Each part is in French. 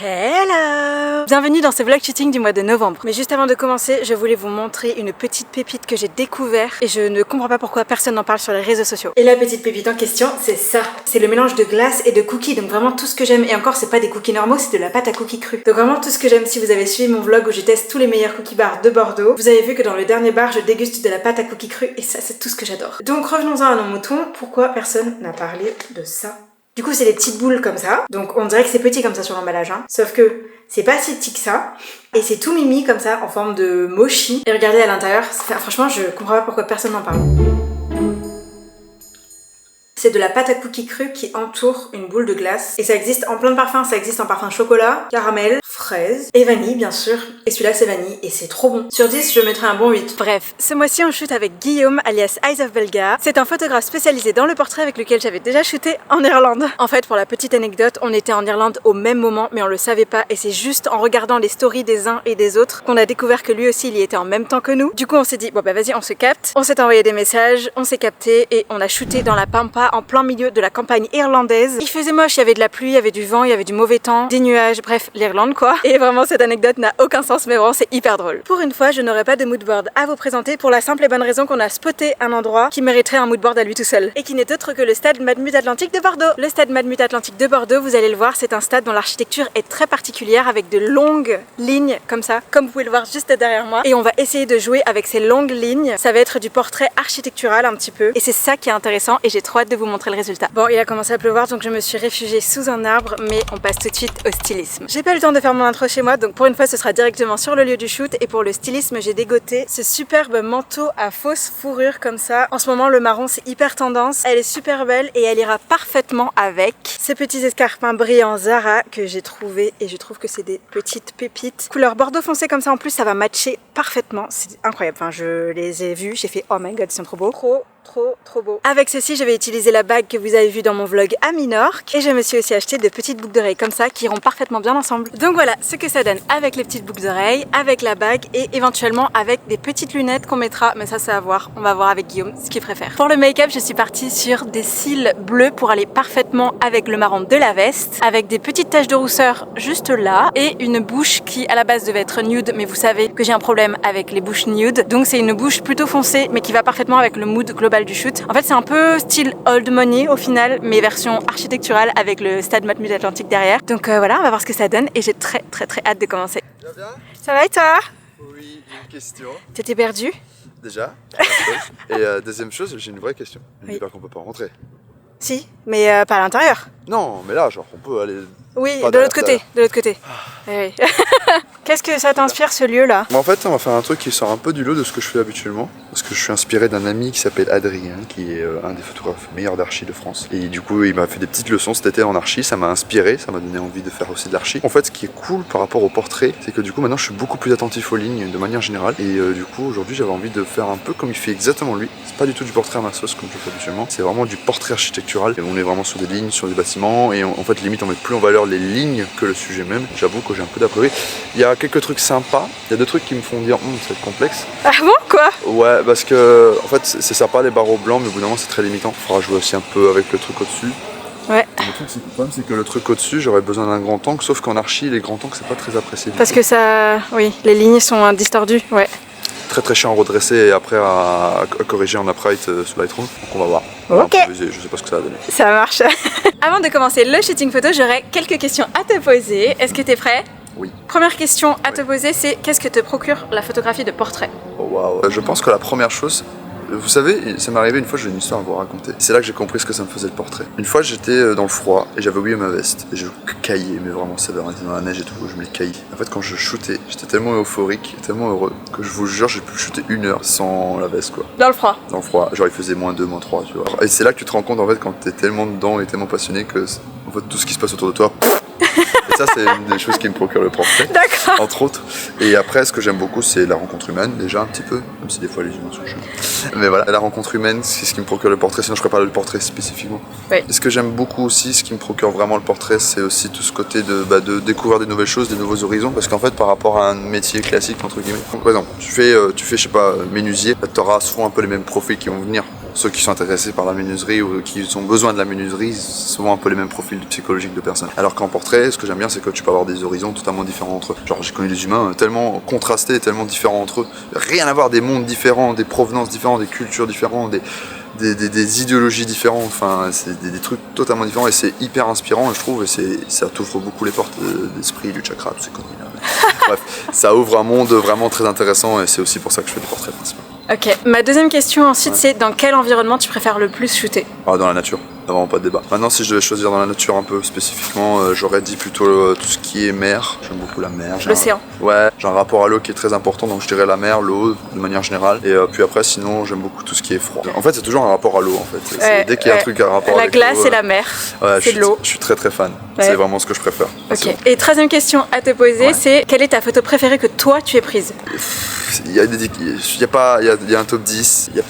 Hello! Bienvenue dans ce vlog shooting du mois de novembre. Mais juste avant de commencer, je voulais vous montrer une petite pépite que j'ai découvert et je ne comprends pas pourquoi personne n'en parle sur les réseaux sociaux. Et la petite pépite en question, c'est ça. C'est le mélange de glace et de cookies, donc vraiment tout ce que j'aime. Et encore, c'est pas des cookies normaux, c'est de la pâte à cookies crue. Donc vraiment tout ce que j'aime. Si vous avez suivi mon vlog où je teste tous les meilleurs cookies bars de Bordeaux, vous avez vu que dans le dernier bar, je déguste de la pâte à cookies crue et ça, c'est tout ce que j'adore. Donc revenons-en à nos moutons. Pourquoi personne n'a parlé de ça? Du coup, c'est des petites boules comme ça. Donc, on dirait que c'est petit comme ça sur l'emballage, hein. Sauf que c'est pas si petit que ça. Et c'est tout mimi comme ça, en forme de mochi. Et regardez à l'intérieur. Franchement, je comprends pas pourquoi personne n'en parle. C'est de la pâte à cookies crue qui entoure une boule de glace. Et ça existe en plein de parfums. Ça existe en parfum chocolat, caramel, fraise et vanille bien sûr. Et celui-là c'est vanille et c'est trop bon. Sur 10 je mettrais un bon 8. Bref, ce mois-ci on shoot avec Guillaume alias Eyes of Belga. C'est un photographe spécialisé dans le portrait avec lequel j'avais déjà shooté en Irlande. En fait, pour la petite anecdote, on était en Irlande au même moment mais on le savait pas. Et c'est juste en regardant les stories des uns et des autres qu'on a découvert que lui aussi il y était en même temps que nous. Du coup on s'est dit bon bah vas-y on se capte. On s'est envoyé des messages, on s'est capté et on a shooté dans la pampa en plein milieu de la campagne irlandaise. Il faisait moche, il y avait de la pluie, il y avait du vent, il y avait du mauvais temps, des nuages, bref, l'Irlande quoi. Et vraiment cette anecdote n'a aucun sens mais vraiment c'est hyper drôle. Pour une fois, je n'aurai pas de moodboard à vous présenter pour la simple et bonne raison qu'on a spoté un endroit qui mériterait un moodboard à lui tout seul et qui n'est autre que le stade Matmut Atlantique de Bordeaux. Le stade Matmut Atlantique de Bordeaux, vous allez le voir, c'est un stade dont l'architecture est très particulière avec de longues lignes comme ça, comme vous pouvez le voir juste derrière moi. Et on va essayer de jouer avec ces longues lignes. Ça va être du portrait architectural un petit peu et c'est ça qui est intéressant et j'ai trop hâte de vous montrer le résultat. Bon, il a commencé à pleuvoir donc je me suis réfugiée sous un arbre mais on passe tout de suite au stylisme. J'ai pas eu le temps de faire mon intro chez moi donc pour une fois ce sera directement sur le lieu du shoot et pour le stylisme j'ai dégoté ce superbe manteau à fausse fourrure comme ça. En ce moment le marron c'est hyper tendance, elle est super belle et elle ira parfaitement avec ces petits escarpins brillants Zara que j'ai trouvé et je trouve que c'est des petites pépites. Couleur bordeaux foncé comme ça en plus ça va matcher parfaitement, c'est incroyable. Enfin je les ai vus, j'ai fait oh my god ils sont trop beaux. Trop beau. Avec ceci, je vais utiliser la bague que vous avez vue dans mon vlog à Minorque et je me suis aussi acheté de petites boucles d'oreilles comme ça qui iront parfaitement bien ensemble. Donc voilà ce que ça donne avec les petites boucles d'oreilles, avec la bague et éventuellement avec des petites lunettes qu'on mettra, mais ça c'est à voir, on va voir avec Guillaume ce qu'il préfère. Pour le make-up, je suis partie sur des cils bleus pour aller parfaitement avec le marron de la veste, avec des petites taches de rousseur juste là et une bouche qui à la base devait être nude, mais vous savez que j'ai un problème avec les bouches nude, donc c'est une bouche plutôt foncée mais qui va parfaitement avec le mood global du shoot. En fait c'est un peu style old money au final mais version architecturale avec le stade Matmut Atlantique derrière. Donc voilà, on va voir ce que ça donne et j'ai très hâte de commencer. Ça va bien? Ça va et toi? Oui, une question. T'étais perdu? Déjà, première chose. Et deuxième chose, j'ai une vraie question. Oui. J'espère qu'on peut pas rentrer. Si, mais pas à l'intérieur. Non, mais là, genre, on peut aller... Oui, pas de l'autre côté, derrière. de l'autre côté. Oui. Qu'est-ce que ça t'inspire ce lieu là? En fait, on va faire un truc qui sort un peu du lot de ce que je fais habituellement. Parce que je suis inspiré d'un ami qui s'appelle Adrien, qui est un des photographes meilleurs d'archi de France. Et du coup, il m'a fait des petites leçons cet été en archi, ça m'a inspiré, ça m'a donné envie de faire aussi de l'archi. En fait, ce qui est cool par rapport au portrait, c'est que du coup, maintenant, je suis beaucoup plus attentif aux lignes de manière générale. Et du coup, aujourd'hui, j'avais envie de faire un peu comme il fait exactement lui. C'est pas du tout du portrait à ma sauce comme je fais habituellement. C'est vraiment du portrait architectural. Et on est vraiment sur des lignes, sur des bâtiments. Et en fait, limite, on met plus en valeur les lignes que le sujet même. J'avoue que j'ai un peu d'a priori. Il y a quelques trucs sympas. Il y a deux trucs qui me font dire, ça va être complexe. Ah bon, quoi? Ouais, parce que en fait c'est sympa les barreaux blancs, mais au bout d'un moment c'est très limitant. Il faudra jouer aussi un peu avec le truc au-dessus. Ouais. Le problème c'est que le truc au-dessus, j'aurais besoin d'un grand angle, sauf qu'en archi, les grands angles c'est pas très apprécié. Parce que ça, oui, les lignes sont distordues, ouais. Très chiant à redresser et après à corriger en upright sur Lightroom. Donc on va voir. On va Ok. improviser, je sais pas ce que ça va donner. Ça marche. Avant de commencer le shooting photo, j'aurais quelques questions à te poser. Est-ce que t'es prêt? Oui. Première question à te poser, c'est qu'est-ce que te procure la photographie de portrait? Oh, waouh. Je pense que la première chose, vous savez, ça m'est arrivé une fois, j'ai une histoire à vous raconter. C'est là que j'ai compris ce que ça me faisait le portrait. Une fois, j'étais dans le froid et j'avais oublié ma veste. Et je caillais, mais vraiment sévère, on était dans la neige et tout, je me les caillais. En fait, quand je shootais, j'étais tellement euphorique, tellement heureux, que je vous jure, j'ai pu shooter 1 heure sans la veste, quoi. Dans le froid. Dans le froid, genre il faisait -2, -3, tu vois. Et c'est là que tu te rends compte, en fait, quand t'es tellement dedans et tellement passionné que, en fait, tout ce qui se passe autour de toi... Et ça, c'est une des choses qui me procure le portrait. D'accord. Entre autres. Et après, ce que j'aime beaucoup, c'est la rencontre humaine, déjà, un petit peu. Même si des fois, les humains sont chiants. Mais voilà, la rencontre humaine, c'est ce qui me procure le portrait. Sinon, je prépare le portrait spécifiquement. Oui. Et ce que j'aime beaucoup aussi, ce qui me procure vraiment le portrait, c'est aussi tout ce côté de découvrir des nouvelles choses, des nouveaux horizons. Parce qu'en fait, par rapport à un métier classique, entre guillemets. Donc, par exemple, tu fais je sais pas, menuisier, tu auras souvent un peu les mêmes profils qui vont venir. ceux qui sont intéressés par la menuiserie ou qui ont besoin de la menuiserie, c'est souvent un peu les mêmes profils psychologiques de personnes. Alors qu'en portrait, ce que j'aime bien, c'est que tu peux avoir des horizons totalement différents entre eux. Genre j'ai connu des humains tellement contrastés, tellement différents entre eux, rien à voir, des mondes différents, des provenances différentes, des cultures différentes, des idéologies différentes, enfin c'est des trucs totalement différents et c'est hyper inspirant je trouve, et ça t'ouvre beaucoup les portes d'esprit, du chakra, toutes ces conneries là. Bref, ça ouvre un monde vraiment très intéressant et c'est aussi pour ça que je fais des portraits principalement. Ok, ma deuxième question ensuite c'est dans quel environnement tu préfères le plus shooter? Dans la nature, vraiment pas de débat. Maintenant si je devais choisir dans la nature un peu spécifiquement, j'aurais dit plutôt tout ce qui est mer, j'aime beaucoup la mer. L'océan. Ouais, j'ai un rapport à l'eau qui est très important, donc je dirais la mer, l'eau de manière générale, et puis après sinon j'aime beaucoup tout ce qui est froid. En fait c'est toujours un rapport à l'eau en fait, dès qu'il y a un truc à rapport avec la glace l'eau, et la mer, c'est de l'eau. Je suis très très fan, c'est vraiment ce que je préfère. Ok, et 13e question à te poser, c'est quelle est ta photo préférée que toi tu aies prise? Il y a un top 10, j'ai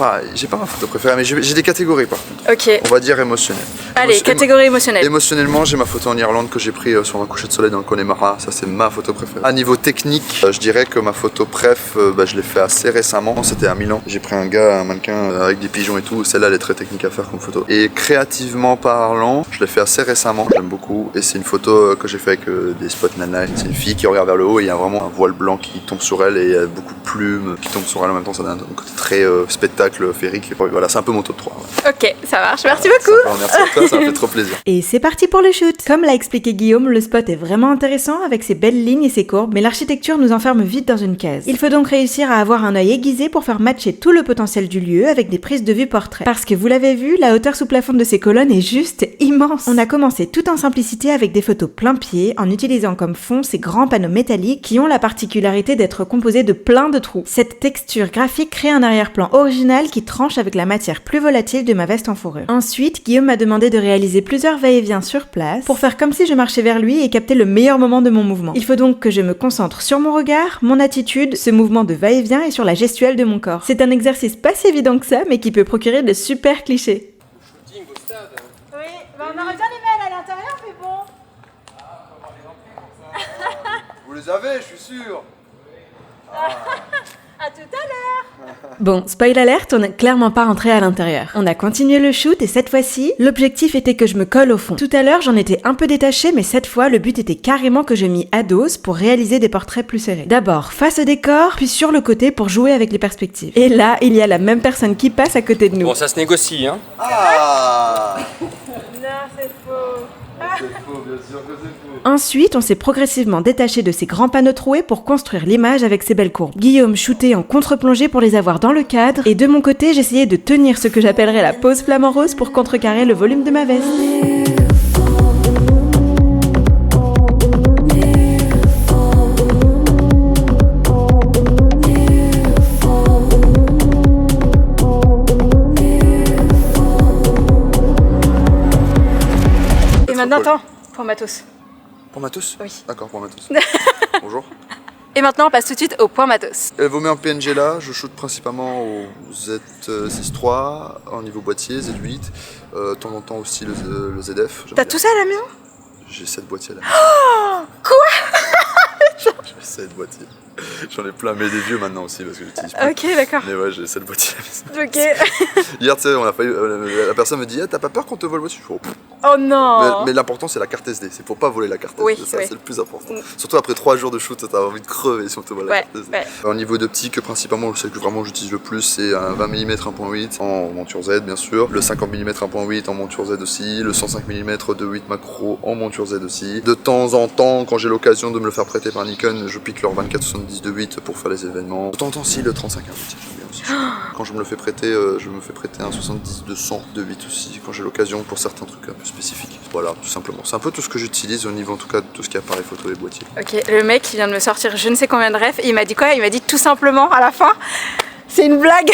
pas ma photo préférée, mais j'ai des catégories par contre. Ok. On va dire émotionnel. Allez, catégorie émotionnelle. Émotionnellement, j'ai ma photo en Irlande que j'ai pris sur un coucher de soleil dans le Connemara, ça c'est ma photo préférée. À niveau technique, je dirais que ma photo préf, je l'ai fait assez récemment, c'était à Milan. J'ai pris un mannequin avec des pigeons et tout, celle-là elle est très technique à faire comme photo. Et créativement parlant, je l'ai fait assez récemment, j'aime beaucoup. Et c'est une photo que j'ai fait avec des spots nana. C'est une fille qui regarde vers le haut et il y a vraiment un voile blanc qui tombe sur elle et il y a beaucoup de plumes qui tombent sur elle en même temps, ça donne un côté très spectacle féerique. Et voilà, c'est un peu mon top 3. Ouais. Ok, ça marche, merci beaucoup. Merci à toi, ça me fait trop plaisir. Et c'est parti pour le shoot. Comme l'a expliqué Guillaume, le spot est vraiment intéressant avec ses belles lignes et ses courbes, mais l'architecture nous enferme vite dans une case. Il faut donc réussir à avoir un œil aiguisé pour faire matcher tout le potentiel du lieu avec des prises de vue portrait. Parce que vous l'avez vu, la hauteur sous plafond de ces colonnes est juste immense. On a commencé tout en simplicité avec des photos plein pied, en utilisant comme fond ces grands panneaux métalliques qui ont la particularité d'être composés de plein de trous. Cette texture graphique crée un arrière-plan original qui tranche avec la matière plus volatile de ma veste en fourrure. Ensuite, Guillaume m'a demandé de réaliser plusieurs va-et-vient sur place pour faire comme si je marchais vers lui et capter le meilleur moment de mon mouvement. Il faut donc que je me concentre sur mon regard, mon attitude, ce mouvement de va-et-vient et sur la gestuelle de mon corps. C'est un exercice pas si évident que ça, mais qui peut procurer de super clichés. Oui, on aurait bien les mails à l'intérieur, mais bon. Vous les avez, je suis sûr. À tout à l'heure. Bon, spoil alert, on n'est clairement pas rentré à l'intérieur. On a continué le shoot et cette fois-ci, l'objectif était que je me colle au fond. Tout à l'heure, j'en étais un peu détachée, mais cette fois, le but était carrément que je m'y adosse pour réaliser des portraits plus serrés. D'abord, face au décor, puis sur le côté pour jouer avec les perspectives. Et là, il y a la même personne qui passe à côté de nous. Bon, ça se négocie, hein. Ah Non, c'est faux. C'est faux, bien sûr que c'est faux. Ensuite, on s'est progressivement détaché de ces grands panneaux troués pour construire l'image avec ces belles courbes. Guillaume shootait en contre-plongée pour les avoir dans le cadre, et de mon côté, j'essayais de tenir ce que j'appellerais la pose flamant rose pour contrecarrer le volume de ma veste. Et maintenant, attends, pour matos. Pour matos? Oui. D'accord, pour matos. Bonjour. Et maintenant, on passe tout de suite au point matos. Elle vous met en PNG là, je shoot principalement au Z6 III, en niveau boîtier, Z8, de temps en temps aussi le ZF. T'as tout ça à la maison? J'ai 7 boîtiers là. Oh, quoi? J'ai 7 boîtiers. J'en ai plein, mais des vieux maintenant aussi parce que j'utilise plus. Ok, d'accord. Mais ouais, j'ai 7 boîtiers. Ok. Hier, tu sais, on a failli, la personne me dit t'as pas peur qu'on te vole le boîtier? Je fais, Oh non. mais l'important c'est la carte SD, c'est faut pas voler la carte SD, Oui, ça oui. c'est le plus important. Surtout après 3 jours de shoot, t'as envie de crever si on te vole la Ouais, carte SD. ouais. Au niveau d'optique, principalement, celle que vraiment j'utilise le plus, c'est un 20 mm 1.8 en monture Z bien sûr, le 50 mm 1.8 en monture Z aussi, le 105 mm 2.8 macro en monture Z aussi. De temps en temps, quand j'ai l'occasion de me le faire prêter par Nikon, je pique leur 24-70 2.8 pour faire les événements. De temps en temps, si, le 35 1.8, j'aime bien aussi. Quand je me le fais prêter, je me fais prêter un 70-200 2.8 aussi, quand j'ai l'occasion pour certains trucs un peu spécifiques. Voilà, tout simplement. C'est un peu tout ce que j'utilise au niveau en tout cas de tout ce qui est appareil photo et boîtier. Ok, le mec qui vient de me sortir je ne sais combien de refs, et il m'a dit quoi? Il m'a dit tout simplement à la fin, c'est une blague.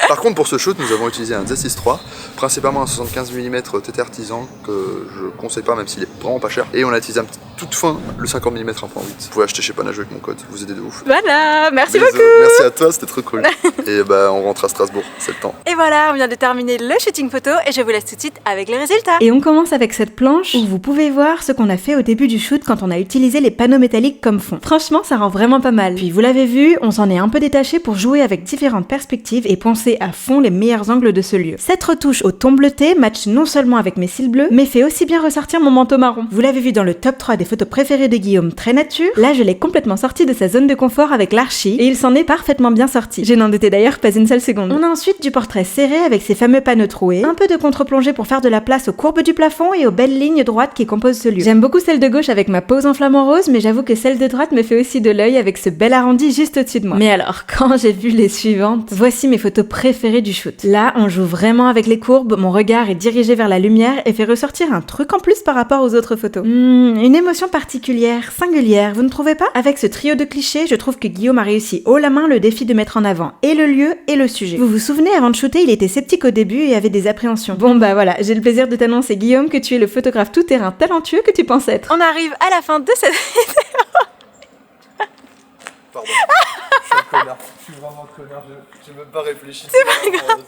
Par contre, pour ce shoot, nous avons utilisé un Z6 III, principalement un 75 mm TT artisan que je conseille pas même s'il est vraiment pas cher. Et on a utilisé un petit toute fin le 50 mm 1.8. Vous pouvez acheter chez Panajou avec mon code, vous aidez de ouf. Voilà, merci Bisous. beaucoup. Merci à toi, c'était trop cool. Et bah on rentre à Strasbourg, c'est le temps. Et voilà, on vient de terminer le shooting photo et je vous laisse tout de suite avec les résultats. Et on commence avec cette planche où vous pouvez voir ce qu'on a fait au début du shoot quand on a utilisé les panneaux métalliques comme fond. Franchement, ça rend vraiment pas mal. Puis vous l'avez vu, on s'en est un peu détaché pour jouer avec différentes perspectives et penser à fond les meilleurs angles de ce lieu. Cette retouche au ton bleuté match non seulement avec mes cils bleus, mais fait aussi bien ressortir mon manteau marron. Vous l'avez vu dans le top 3 des photos préférées de Guillaume, très nature. Là, je l'ai complètement sorti de sa zone de confort avec l'archi et il s'en est parfaitement bien sorti. Je n'en doutais d'ailleurs pas une seule seconde. On a ensuite du portrait serré avec ses fameux panneaux troués, un peu de contre-plongée pour faire de la place aux courbes du plafond et aux belles lignes droites qui composent ce lieu. J'aime beaucoup celle de gauche avec ma pose en flamant rose, mais j'avoue que celle de droite me fait aussi de l'œil avec ce bel arrondi juste au-dessus de moi. Mais alors, quand j'ai vu les suivantes, voici mes photos préférées du shoot. Là, on joue vraiment avec les courbes, mon regard est dirigé vers la lumière et fait ressortir un truc en plus par rapport aux autres photos. Une émotion particulière, singulière, vous ne trouvez pas? Avec ce trio de clichés, je trouve que Guillaume a réussi haut la main le défi de mettre en avant et le lieu et le sujet. Vous vous souvenez, avant de shooter, il était sceptique au début et avait des appréhensions. Bon bah voilà, j'ai le plaisir de t'annoncer, Guillaume, que tu es le photographe tout-terrain talentueux que tu penses être. On arrive à la fin de cette vidéo. Pardon, je suis un connard, je suis vraiment un connard, j'ai même pas réfléchi. C'est pas grave.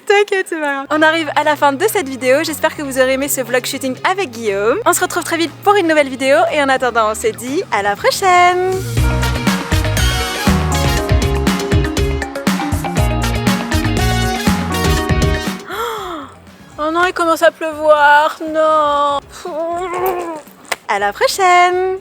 T'inquiète, c'est pas grave. On arrive à la fin de cette vidéo, j'espère que vous aurez aimé ce vlog shooting avec Guillaume. On se retrouve très vite pour une nouvelle vidéo et en attendant, on se dit à la prochaine. Oh non, il commence à pleuvoir, non. À la prochaine.